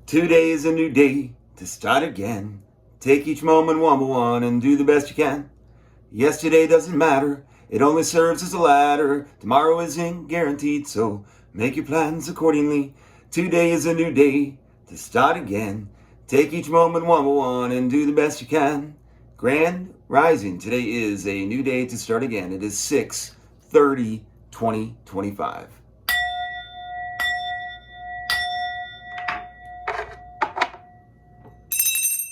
Today is a new day to start again. Take each moment one by one and do the best you can. Yesterday doesn't matter, it only serves as a ladder. Tomorrow isn't guaranteed, so make your plans accordingly. Today is a new day to start again. Take each moment one by one and do the best you can. Grand Rising, today is a new day to start again. It is 6/30/2025.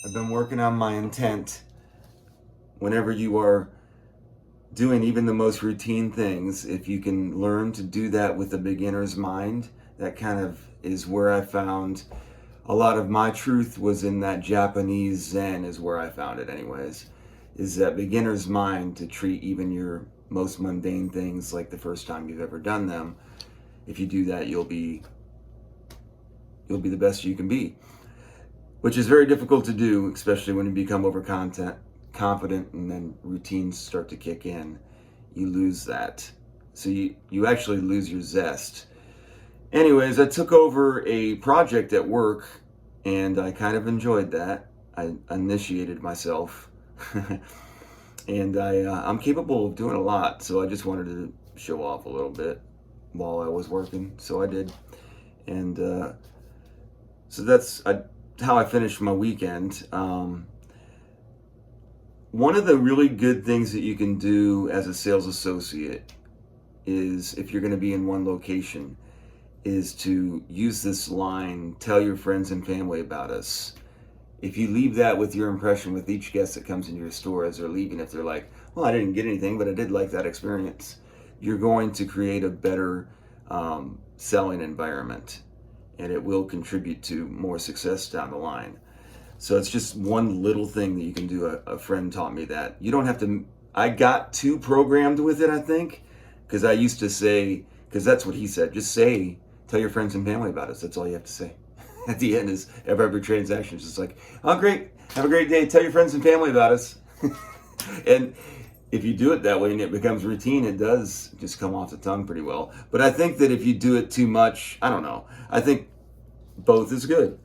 I've been working on my intent. Whenever you are doing even the most routine things, if you can learn to do that with a beginner's mind, that kind of is where I found a lot of my truth was in that Japanese Zen, is where I found it anyways, is that beginner's mind to treat even your most mundane things like the first time you've ever done them. If you do that, you'll be the best you can be, which is very difficult to do, especially when you become confident and then routines start to kick in. You lose that. So you actually lose your zest. Anyways, I took over a project at work and I kind of enjoyed that. I initiated myself and I'm capable of doing a lot. So I just wanted to show off a little bit while I was working. So I did. And so that's how I finished my weekend. One of the really good things that you can do as a sales associate is, if you're going to be in one location, is to use this line, tell your friends and family about us. If you leave that with your impression with each guest that comes into your store as they're leaving, if they're like, well, I didn't get anything, but I did like that experience, you're going to create a better selling environment, and it will contribute to more success down the line. So it's just one little thing that you can do. A friend taught me that. You don't have to, I got too programmed with it, I think, because I used to say, because that's what he said, just say, tell your friends and family about us. That's all you have to say. At the end is every transaction is just like, oh, great, have a great day, tell your friends and family about us. And if you do it that way and it becomes routine, it does just come off the tongue pretty well. But I think that if you do it too much, I don't know. I think both is good.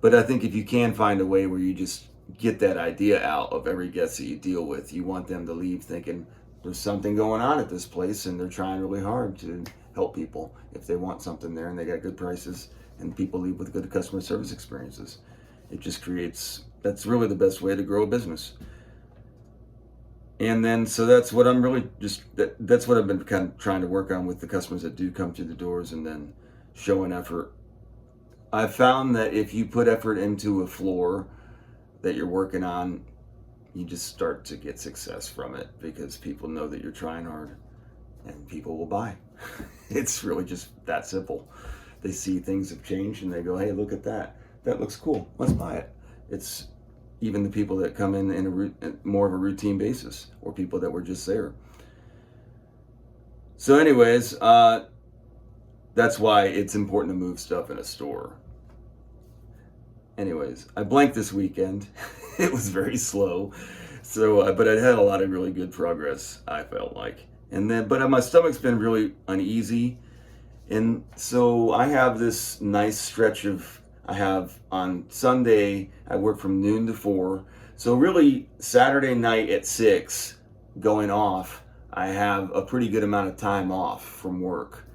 But I think if you can find a way where you just get that idea out of every guest that you deal with, you want them to leave thinking there's something going on at this place and they're trying really hard to help people if they want something there and they got good prices and people leave with good customer service experiences. It just creates, that's really the best way to grow a business. And then, so that's what I'm really just, that's what I've been kind of trying to work on with the customers that do come through the doors, and then showing effort. I've found that if you put effort into a floor that you're working on, you just start to get success from it because people know that you're trying hard and people will buy. It's really just that simple. They see things have changed and they go, hey, look at that. That looks cool. Let's buy it. It's even the people that come in more of a routine basis, or people that were just there. So anyways, that's why it's important to move stuff in a store. Anyways, I blanked this weekend. It was very slow. So, but I had a lot of really good progress, I felt like. And then, but my stomach's been really uneasy. And so I have this nice stretch of, I have on Sunday, I work from noon to 4. So really Saturday night at 6 going off, I have a pretty good amount of time off from work.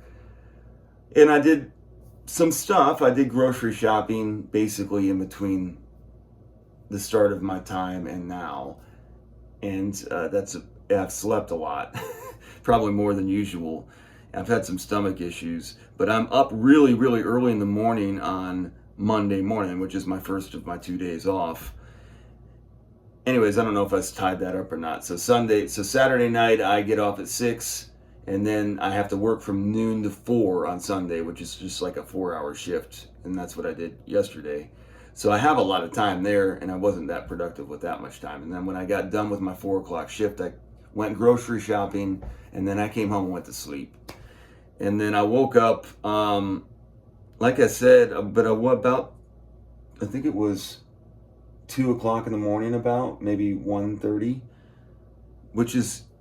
And I did some stuff. I did grocery shopping basically in between the start of my time and now. And I've slept a lot, probably more than usual. I've had some stomach issues, but I'm up really, really early in the morning on Monday morning, which is my first of my 2 days off. Anyways, I don't know if I tied that up or not. So Saturday night, I get off at 6. And then I have to work from noon to 4 on Sunday, which is just like a 4-hour shift. And that's what I did yesterday. So I have a lot of time there, and I wasn't that productive with that much time. And then when I got done with my 4 o'clock shift, I went grocery shopping, and then I came home and went to sleep. And then I woke up, like I said, but I think it was 2 o'clock in the morning, about maybe 1:30, which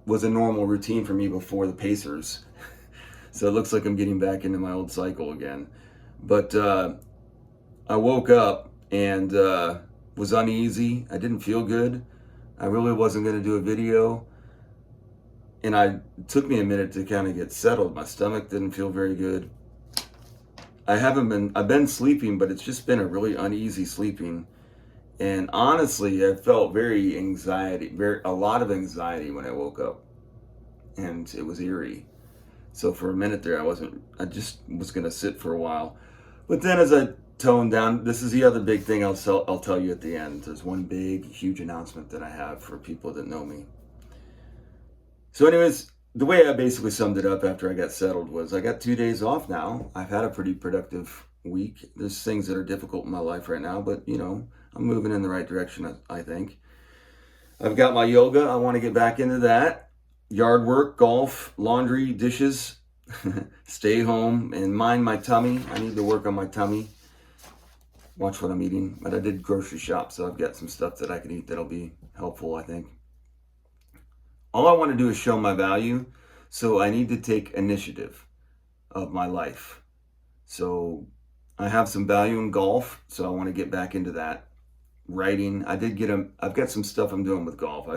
was a normal routine for me before the Pacers. So it looks like I'm getting back into my old cycle again. But I woke up and was uneasy. I didn't feel good. I really wasn't going to do a video. And it took me a minute to kind of get settled. My stomach didn't feel very good. I've been sleeping, but it's just been a really uneasy sleeping. And honestly, I felt a lot of anxiety when I woke up, and it was eerie. So for a minute there, I just was going to sit for a while. But then as I toned down, this is the other big thing I'll tell you at the end. There's one big, huge announcement that I have for people that know me. So anyways, the way I basically summed it up after I got settled was I got 2 days off now. I've had a pretty productive week. There's things that are difficult in my life right now, but I'm moving in the right direction, I think. I've got my yoga. I want to get back into that. Yard work, golf, laundry, dishes, stay home and mind my tummy. I need to work on my tummy. Watch what I'm eating. But I did grocery shop, so I've got some stuff that I can eat that'll be helpful, I think. All I want to do is show my value, so I need to take initiative of my life. So I have some value in golf, so I want to get back into that. Writing, I've got some stuff I'm doing with golf.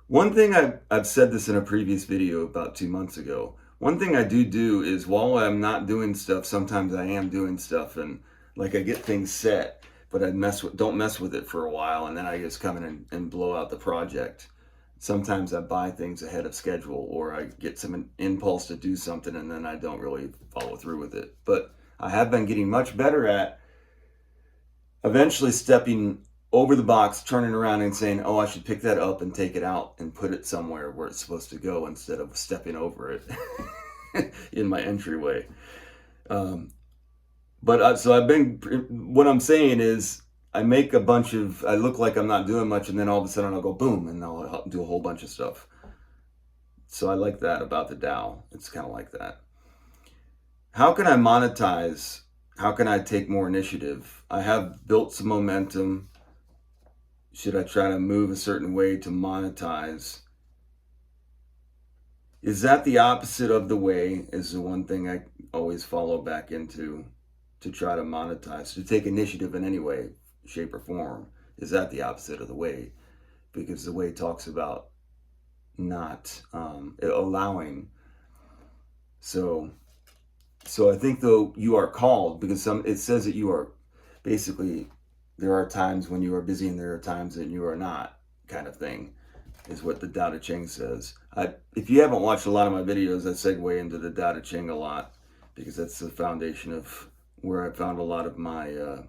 One thing I've said this in a previous video about 2 months ago. One thing I do is while I'm not doing stuff, sometimes I am doing stuff, and like I get things set, but don't mess with it for a while, and then I just come in and blow out the project. Sometimes I buy things ahead of schedule, or I get some impulse to do something and then I don't really follow through with it. But I have been getting much better at eventually stepping over the box, turning around and saying, oh, I should pick that up and take it out and put it somewhere where it's supposed to go instead of stepping over it in my entryway. So what I'm saying is, I look like I'm not doing much, and then all of a sudden I'll go boom, and I'll do a whole bunch of stuff. So I like that about the Tao. It's kind of like that. How can I monetize? How can I take more initiative? I have built some momentum. Should I try to move a certain way to monetize? Is that the opposite of the way? Is the one thing I always follow back into to try to monetize, to take initiative in any way, shape, or form. Is that the opposite of the way? Because the way talks about not allowing. So I think, though, you are called, because it says that you are basically, there are times when you are busy and there are times that you are not, kind of thing, is what the Tao Te Ching says. If you haven't watched a lot of my videos, I segue into the Tao Te Ching a lot, because that's the foundation of where I found a lot of my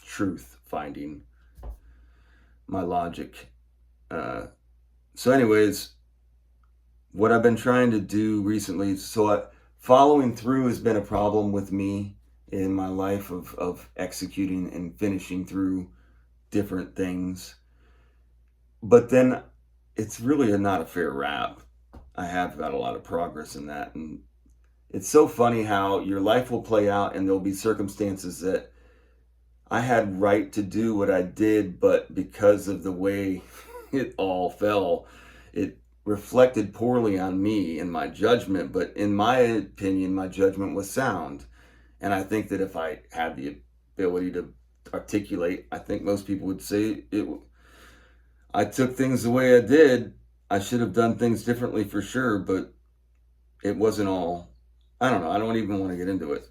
truth finding, my logic. So anyways, what I've been trying to do recently, following through has been a problem with me in my life of executing and finishing through different things. But then it's really not a fair rap. I have got a lot of progress in that. And it's so funny how your life will play out, and there'll be circumstances that I had right to do what I did, but because of the way it all fell, it reflected poorly on me and my judgment. But in my opinion, my judgment was sound. And I think that if I had the ability to articulate, I think most people would say I took things the way I did. I should have done things differently for sure, but it wasn't all, I don't know. I don't even want to get into it.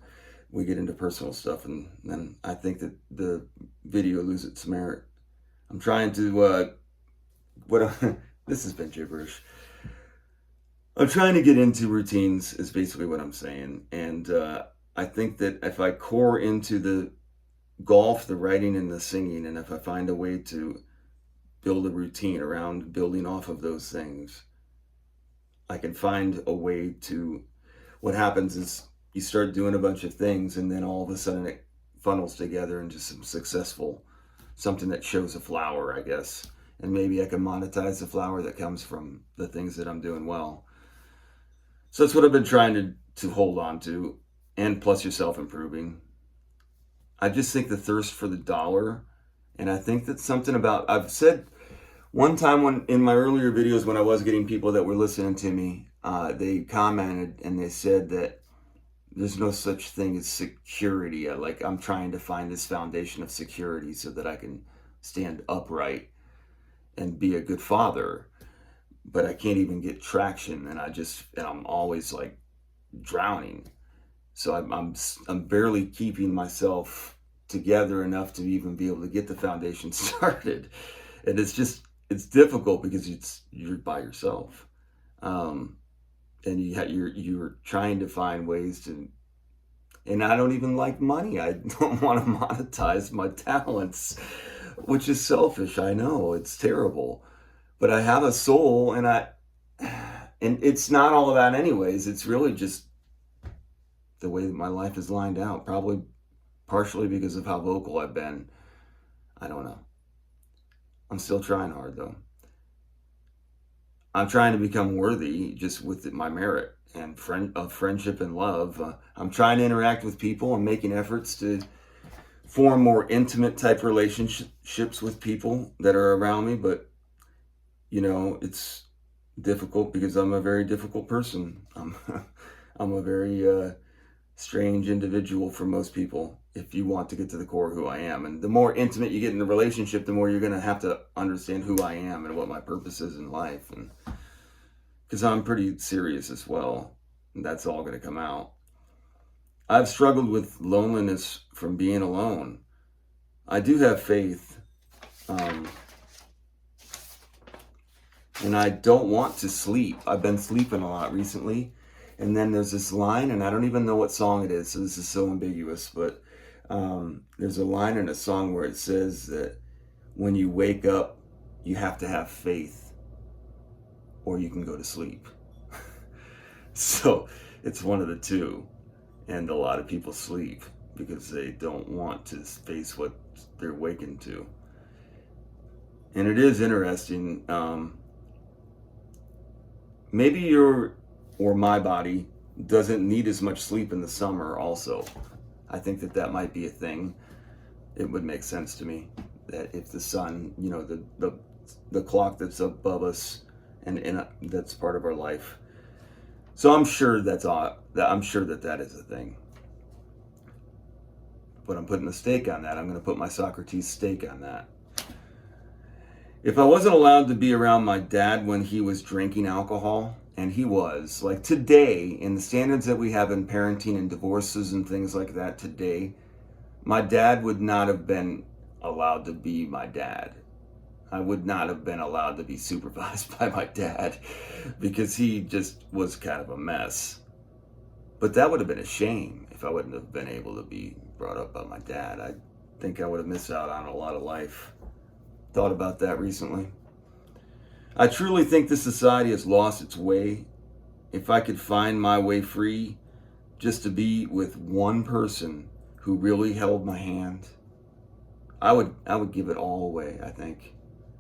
We get into personal stuff, and then I think that the video loses its merit. I'm trying to, this has been gibberish. I'm trying to get into routines is basically what I'm saying. And I think that if I core into the golf, the writing, and the singing, and if I find a way to build a routine around building off of those things, I can find a way to, what happens is you start doing a bunch of things, and then all of a sudden it funnels together into something that shows a flower, I guess. And maybe I can monetize the flower that comes from the things that I'm doing well. So that's what I've been trying to hold on to, and plus yourself improving. I just think the thirst for the dollar, and I think that I've said one time in my earlier videos when I was getting people that were listening to me, they commented and they said that there's no such thing as security. Like I'm trying to find this foundation of security so that I can stand upright and be a good father, but I can't even get traction, and I'm always like drowning. So I'm barely keeping myself together enough to even be able to get the foundation started, and it's difficult because you're by yourself, um, and you're trying to find ways to. And I don't even like money. I don't want to monetize my talents, which is selfish. I know it's terrible, but I have a soul, and it's not all of that anyways. It's really just the way that my life is lined out, probably partially because of how vocal I've been. I don't know. I'm still trying hard though. I'm trying to become worthy just with my merit and friendship and love. I'm trying to interact with people. I'm making efforts to form more intimate type relationships with people that are around me, but it's difficult because I'm a very difficult person. I'm a very strange individual for most people if you want to get to the core of who I am. And the more intimate you get in the relationship, the more you're going to have to understand who I am and what my purpose is in life. And because I'm pretty serious as well, and that's all going to come out. I've struggled with loneliness from being alone. I do have faith, and I don't want to sleep. I've been sleeping a lot recently. And then there's this line, and I don't even know what song it is, so this is so ambiguous, but there's a line in a song where it says that when you wake up, you have to have faith, or you can go to sleep. So it's one of the two, and a lot of people sleep because they don't want to face what they're waking to. And it is interesting. Maybe my body doesn't need as much sleep in the summer also. I think that might be a thing. It would make sense to me that if the sun, the clock that's above us, and that's part of our life. So I'm sure I'm sure that is a thing. But I'm putting a stake on that. I'm going to put my Socrates stake on that. If I wasn't allowed to be around my dad when he was drinking alcohol, and he was, like today, in the standards that we have in parenting and divorces and things like that today, my dad would not have been allowed to be my dad. I would not have been allowed to be supervised by my dad because he just was kind of a mess. But that would have been a shame if I wouldn't have been able to be brought up by my dad. I think I would have missed out on a lot of life. Thought about that recently. I truly think this society has lost its way. If I could find my way free just to be with one person who really held my hand, I would give it all away, I think.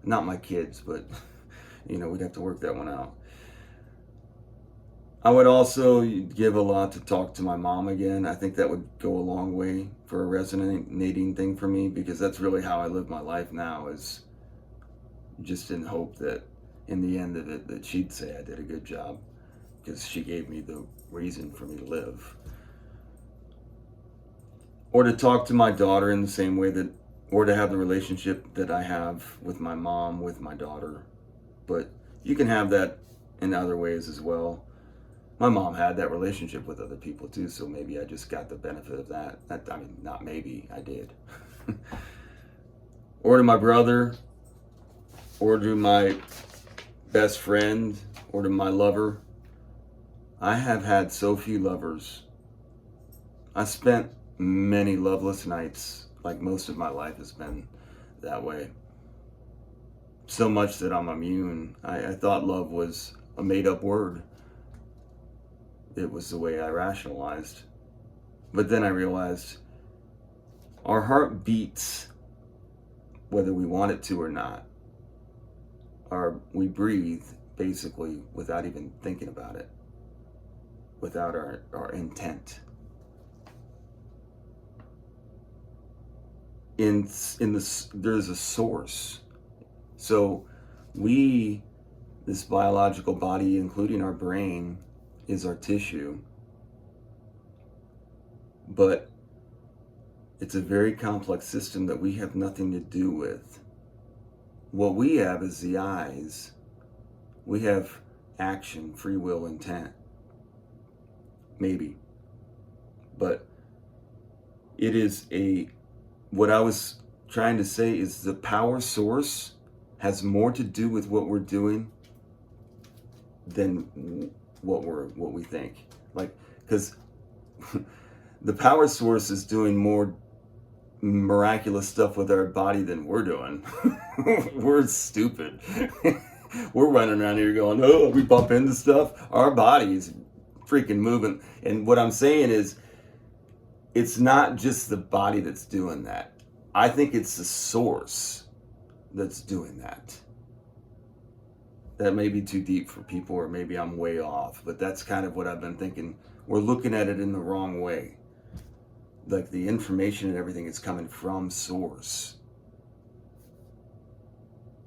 Not my kids, but we'd have to work that one out. I would also give a lot to talk to my mom again. I think that would go a long way for a resonating thing for me, because that's really how I live my life now, is just in hope that in the end of it that she'd say I did a good job, because she gave me the reason for me to live. Or to talk to my daughter in the same way or to have the relationship that I have with my mom, with my daughter. But you can have that in other ways as well. My mom had that relationship with other people too, so maybe I just got the benefit of that. Not maybe, I did. Or to my brother, or to my best friend, or to my lover. I have had so few lovers. I spent many loveless nights, like most of my life has been that way. So much that I'm immune. I thought love was a made-up word. It was the way I rationalized. But then I realized our heart beats whether we want it to or not. We breathe basically without even thinking about it, without our intent. There's a source. So this biological body, including our brain, is our tissue. but it's a very complex system that we have nothing to do with. What we have is the eyes. We have action, free will, intent. Maybe. But it is what I was trying to say is the power source has more to do with what we're doing than what we think. Like, because the power source is doing more miraculous stuff with our body than we're doing. We're stupid. We're running around here going, oh, we bump into stuff. Our body's freaking moving. And what I'm saying is, it's not just the body that's doing that. I think it's the source that's doing that. That may be too deep for people, or maybe I'm way off, but that's kind of what I've been thinking. We're looking at it in the wrong way. Like, the information and everything is coming from source.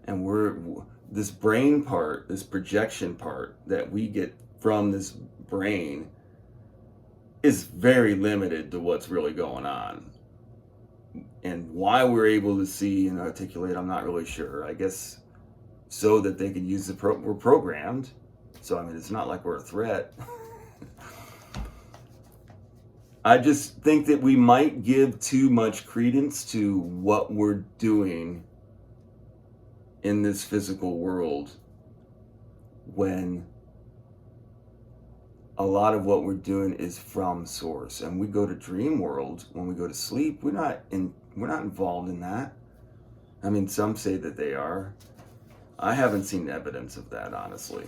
And this brain part, this projection part that we get from this brain is very limited to what's really going on. And why we're able to see and articulate, I'm not really sure. I guess so that they can use we're programmed. So, I mean, it's not like we're a threat. I just think that we might give too much credence to what we're doing in this physical world, when a lot of what we're doing is from source. And we go to dream world when we go to sleep. We're not involved in that. I mean, some say that they are. I haven't seen evidence of that, honestly.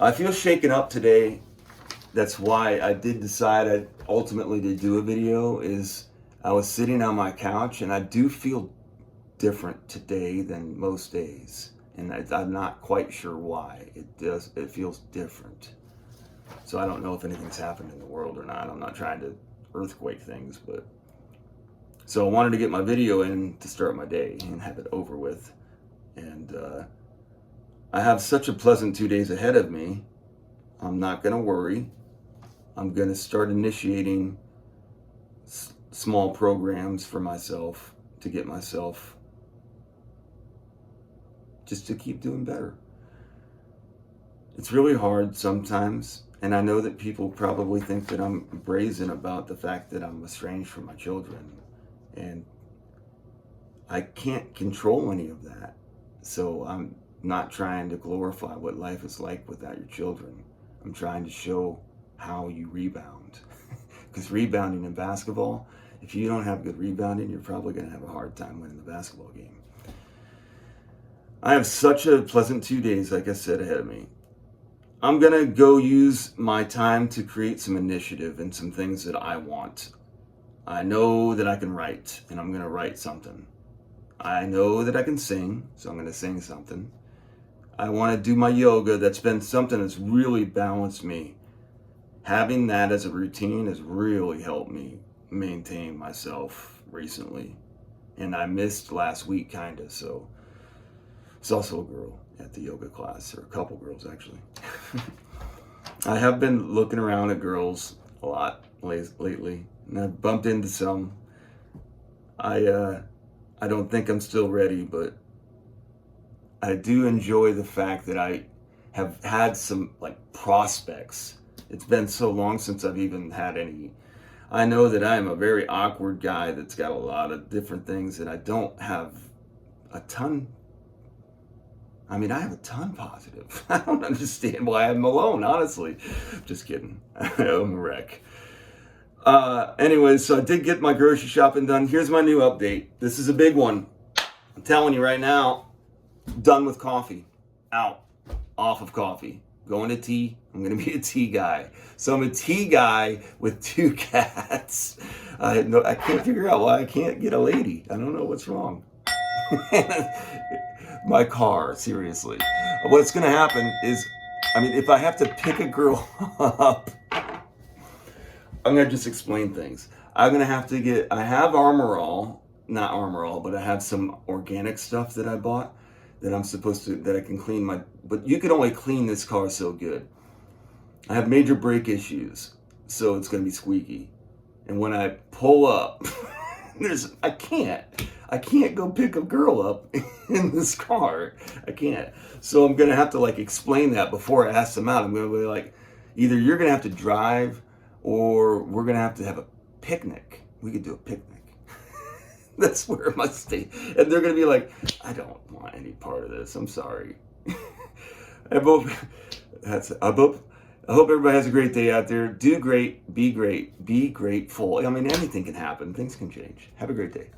I feel shaken up today. That's why I did decide ultimately to do a video. Is I was sitting on my couch, and I do feel different today than most days. And I'm not quite sure why. It feels different. So I don't know if anything's happened in the world or not. I'm not trying to earthquake things, but so I wanted to get my video in to start my day and have it over with. And I have such a pleasant 2 days ahead of me. I'm not going to worry. I'm going to start initiating small programs for myself to get myself just to keep doing better. It's really hard sometimes, and I know that people probably think that I'm brazen about the fact that I'm estranged from my children, and I can't control any of that. So I'm not trying to glorify what life is like without your children. I'm trying to show how you rebound. Because rebounding in basketball, if you don't have good rebounding, you're probably going to have a hard time winning the basketball game. I have such a pleasant 2 days, like I said, ahead of me. I'm going to go use my time to create some initiative and some things that I want. I know that I can write, and I'm going to write something. I know that I can sing, so I'm going to sing something. I want to do my yoga. That's been something that's really balanced me. Having that as a routine has really helped me maintain myself recently. And I missed last week, kind of, so it's also a girl at the yoga class, or a couple girls actually. I have been looking around at girls a lot lately, and I've bumped into some. I don't think I'm still ready, but I do enjoy the fact that I have had some like prospects. It's been so long since I've even had any. I know that I am a very awkward guy that's got a lot of different things, and I don't have a ton. I mean, I have a ton positive. I don't understand why I'm alone, honestly. Just kidding. I'm a wreck. Anyways, so I did get my grocery shopping done. Here's my new update. This is a big one. I'm telling you right now, done with coffee. Out. Off of coffee. Going to tea. I'm going to be a tea guy. So I'm a tea guy with 2 cats. I can't figure out why I can't get a lady. I don't know what's wrong. My car, seriously. What's going to happen is, I mean, if I have to pick a girl up, I'm going to just explain things. I'm going to have to get, I have Armor All, not Armor All, but I have some organic stuff that I bought that I'm supposed to, that I can clean my, but you can only clean this car so good. I have major brake issues. so it's going to be squeaky. And when I pull up, I can't go pick a girl up in this car. I can't. So I'm going to have to like explain that before I ask them out. I'm going to be like, either you're going to have to drive or we're going to have a picnic. We could do a picnic. That's where my state. And they're going to be like, I don't want any part of this. I'm sorry. I hope everybody has a great day out there. Do great, be grateful. I mean, anything can happen. Things can change. Have a great day.